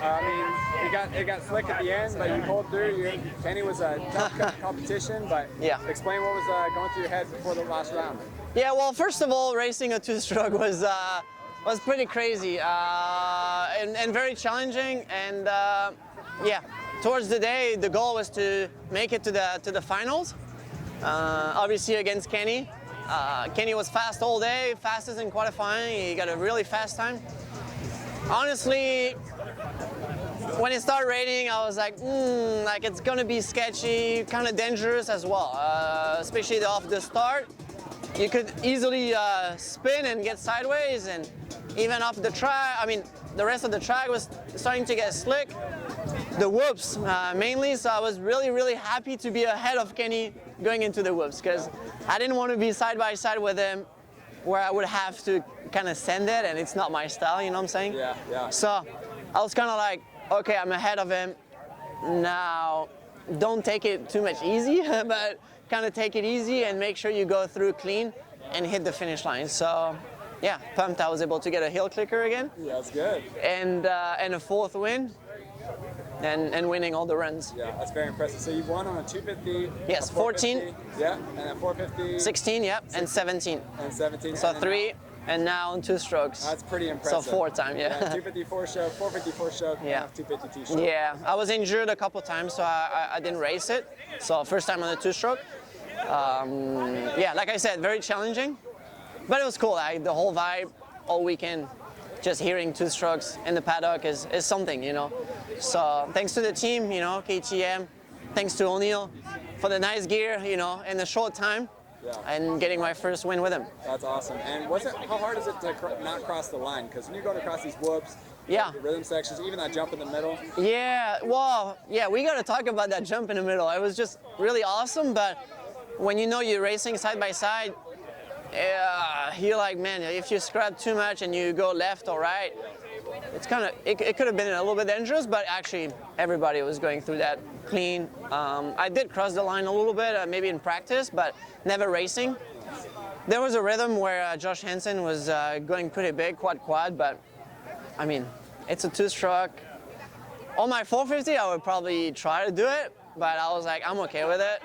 I mean, it got slick at the end, but you pulled through. Kenny was a tough competition, but explain what was going through your head before the last round. Yeah, well, first of all, racing a two-stroke was pretty crazy and very challenging. And yeah, towards the day, the goal was to make it to the finals. Obviously against Kenny. Kenny was fast all day, fastest in qualifying. He got a really fast time. Honestly, when it started raining, I was like it's gonna be sketchy, kind of dangerous as well, especially off the start. You could easily spin and get sideways, and even up the track, I mean, the rest of the track was starting to get slick. The whoops mainly, so I was really, really happy to be ahead of Kenny going into the whoops, because I didn't want to be side by side with him where I would have to kind of send it, and it's not my style, you know what I'm saying? Yeah, yeah. So I was kind of like, okay, I'm ahead of him. Now, don't take it too much easy, but kind of take it easy and make sure you go through clean and hit the finish line. So yeah, pumped I was able to get a heel clicker again. Yeah, that's good. And a fourth win. And winning all the runs. Yeah, that's very impressive. So you've won on a 250. Yes, 14. Yeah, and a 450. 16, yep, and 17. And 17. So 3, and now on 2 strokes. That's pretty impressive. So 4 time, yeah. 254 stroke, 454 stroke, yeah. 252 stroke. Yeah, I was injured a couple times, so I didn't race it. So first time on the 2-stroke. Yeah, like I said, very challenging, but it was cool. The whole vibe all weekend. Just hearing 2 strokes in the paddock is something, you know. So thanks to the team, you know, KTM, thanks to O'Neill for the nice gear, you know, in a short time, and getting my first win with him. That's awesome. And how hard is it to not cross the line? Because when you're going across these whoops, the rhythm sections, even that jump in the middle. Yeah, well, yeah, we got to talk about that jump in the middle. It was just really awesome, but when you know you're racing side by side, you're like, man, if you scrap too much and you go left or right, it's kind of, it could have been a little bit dangerous, but actually everybody was going through that clean. I did cross the line a little bit, maybe in practice, but never racing. There was a rhythm where Josh Hansen was going pretty big, quad, but I mean, it's a 2-stroke. On my 450, I would probably try to do it, but I was like, I'm okay with it.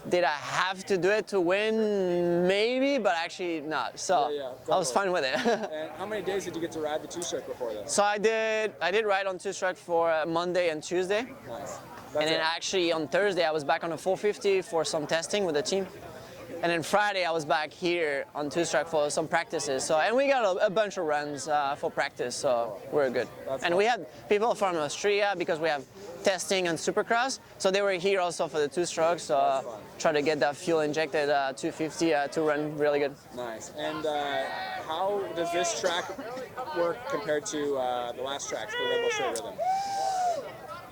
Did I have to do it to win? Maybe, but actually not. So I was fine with it. And how many days did you get to ride the 2-stroke before that? So I did ride on 2-stroke for Monday and Tuesday. Nice. And then actually on Thursday I was back on a 450 for some testing with the team. And then Friday I was back here on 2-stroke for some practices. So, and we got a bunch of runs for practice, so we're good. And we had people from Austria because we have testing on Supercross. So they were here also for the 2-stroke. So try to get that fuel injected 250 to run really good. Nice. And how does this track work compared to the last tracks for Red Bull Straight Rhythm?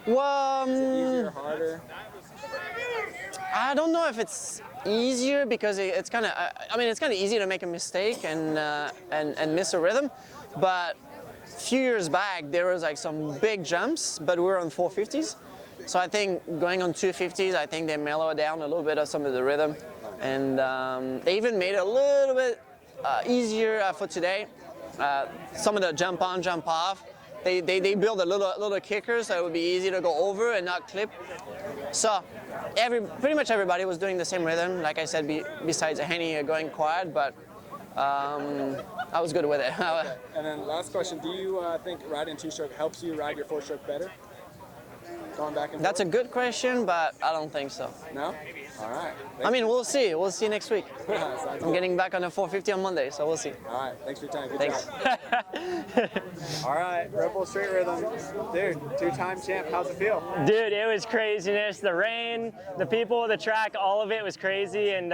Well, is it easier or harder? I don't know if it's easier because it's kind of, I mean, it's kind of easy to make a mistake and miss a rhythm, but a few years back there was like some big jumps, but we were on 450s. So I think going on 250s, I think they mellowed down a little bit of some of the rhythm, and they even made it a little bit easier for today. Some of the jump on, jump off, they build a little kicker so it would be easy to go over and not clip. So pretty much everybody was doing the same rhythm, like I said, besides Henny going quad, but I was good with it. Okay. And then last question, do you think riding 2-stroke helps you ride your 4-stroke better? Going back and forth? That's a good question, but I don't think so. No? All right. I mean, we'll see. We'll see next week. I'm getting back on the 450 on Monday, so we'll see. All right. Thanks for your time. Good Thanks. job. All right. Red Bull Straight Rhythm. Dude, 2-time champ. How's it feel? Dude, it was craziness. The rain, the people, the track, all of it was crazy. And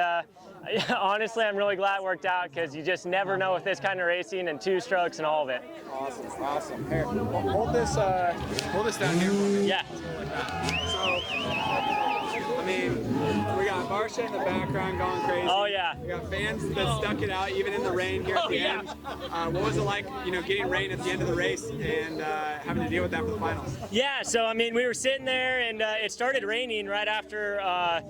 honestly, I'm really glad it worked out because you just never know with this kind of racing and 2-strokes and all of it. Awesome. Awesome. Here, hold this down here. Yeah. So, I mean, we got Barsha in the background going crazy. Oh yeah. We got fans that stuck it out even in the rain here at the end. What was it like, getting rain at the end of the race and having to deal with that for the finals? Yeah, so I mean, we were sitting there and it started raining right after our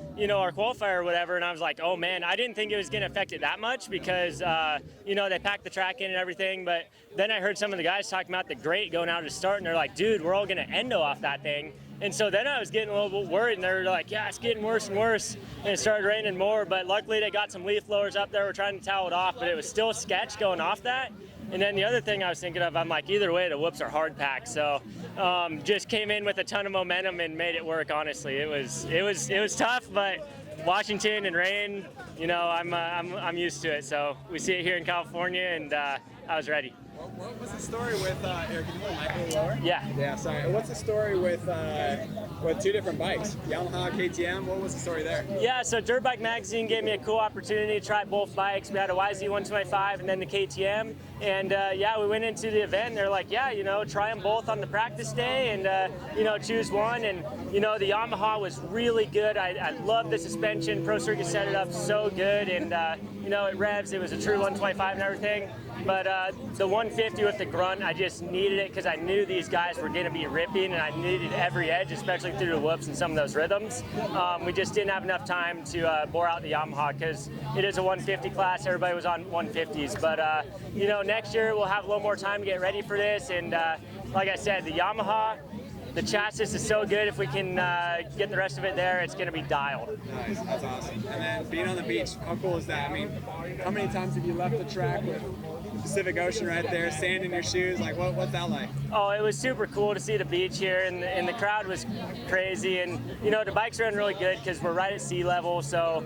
qualifier or whatever, and I was like, oh man, I didn't think it was going to affect it that much because they packed the track in and everything. But then I heard some of the guys talking about the grate going out to start, and they're like, dude, we're all going to endo off that thing. And so then I was getting a little bit worried, and they were like, yeah, it's getting worse and worse. And it started raining more, but luckily they got some leaf blowers up there. We're trying to towel it off, but it was still sketch going off that. And then the other thing I was thinking of, I'm like, either way, the whoops are hard packed. So just came in with a ton of momentum and made it work, honestly. It was tough, but Washington and rain, I'm used to it. So we see it here in California, and I was ready. What was the story with Eric? Can you put the mic a little lower? Yeah. Yeah. Sorry. What's the story with two different bikes, Yamaha, KTM? What was the story there? Yeah. So Dirt Bike Magazine gave me a cool opportunity to try both bikes. We had a YZ125 and then the KTM, and we went into the event. And they're like, yeah, try them both on the practice day, and choose one. And the Yamaha was really good. I love the suspension. Pro Circuit set it up so good, and it revs. It was a true 125 and everything. But the 150 with the grunt, I just needed it because I knew these guys were going to be ripping, and I needed every edge, especially through the whoops and some of those rhythms. We just didn't have enough time to bore out the Yamaha because it is a 150 class. Everybody was on 150s. But, next year we'll have a little more time to get ready for this. And like I said, the Yamaha, the chassis is so good. If we can get the rest of it there, it's going to be dialed. Nice, that's awesome. And then being on the beach, how cool is that? I mean, how many times have you left the track with the Pacific Ocean right there, sand in your shoes? Like, what's that like? Oh, it was super cool to see the beach here, and the crowd was crazy. And the bikes run really good because we're right at sea level, so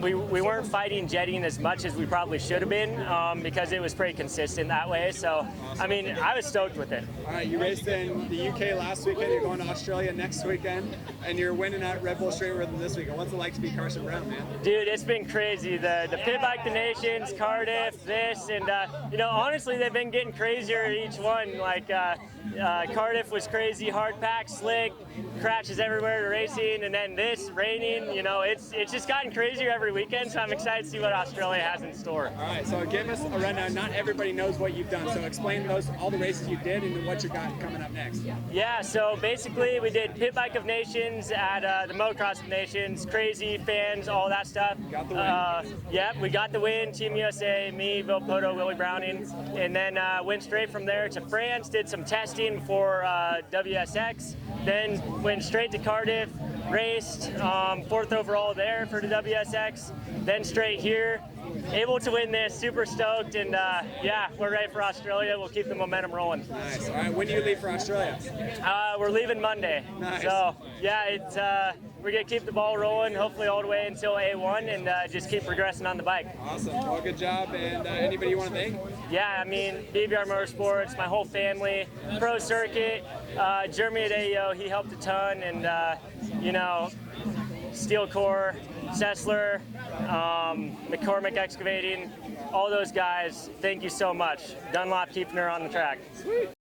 we weren't fighting jetting as much as we probably should have been because it was pretty consistent that way. So, I mean, I was stoked with it. All right, you raced in the UK last weekend. You're going to Australia next weekend, and you're winning at Red Bull Straight Rhythm this weekend. What's it like to be Carson Brown, man? Dude, it's been crazy. The Pit Bike the Nations, Cardiff, this, and honestly, they've been getting crazier each one. Like Cardiff was crazy, hard pack, slick, crashes everywhere to racing, and then this raining. It's just gotten crazier every weekend. So I'm excited to see what Australia has in store. All right, so give us a rundown. Not everybody knows what you've done, so explain all the races you did and what you got coming up next. Yeah, so basically we did Pit Bike of Nations at the Motocross of Nations, crazy fans, all that stuff. Got the win. Yep, we got the win. Team USA, me, Bill Poto, Willie Browning, and then went straight from there to France. Did some testing for WSX, then went straight to Cardiff, raced 4th overall there for the WSX, then straight here. Able to win this, super stoked, and we're ready for Australia. We'll keep the momentum rolling. Nice. All right, when do you leave for Australia? We're leaving Monday. Nice. So it's we're gonna keep the ball rolling, hopefully all the way until A1, and just keep progressing on the bike. Awesome. Well, good job. And anybody you want to thank? Yeah, I mean, BBR Motorsports, my whole family, Pro Circuit, Jeremy at AEO, he helped a ton, and Steel Core, Sessler, McCormick Excavating, all those guys, thank you so much. Dunlop keeping her on the track. Sweet.